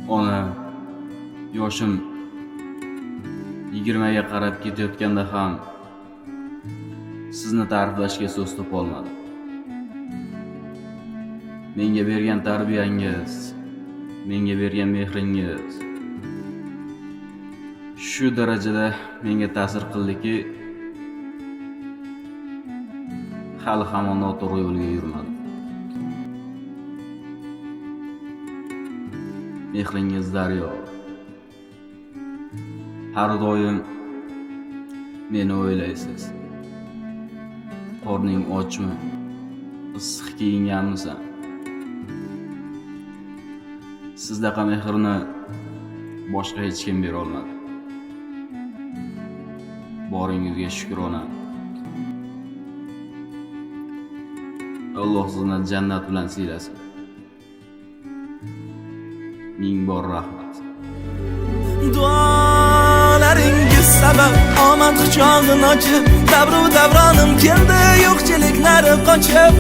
Ona yoshim 20 ga qarab ketayotganda ham sizni ta'riflashga so'z topa olmadim. Menga bergan tarbiyangiz, menga bergan mehringiz shu darajada menga ta'sir qildiki, hali hamon noto'g'ri yo'lga yurmadim. Mehringiz daryo. Har doim meni o'ylaysiz. Qorning ochmi? Issiq kiyinganmisan? Sizdaqa mehrni boshqa hech kim bera olmadi. Boringizga shukrona. Alloh sizni jannat bilan siylasin. Ming bor rahmat. Duolaringiz sabab omad quchog'ini ochib, davru davronim keldi, yo'qchiliklari qochib.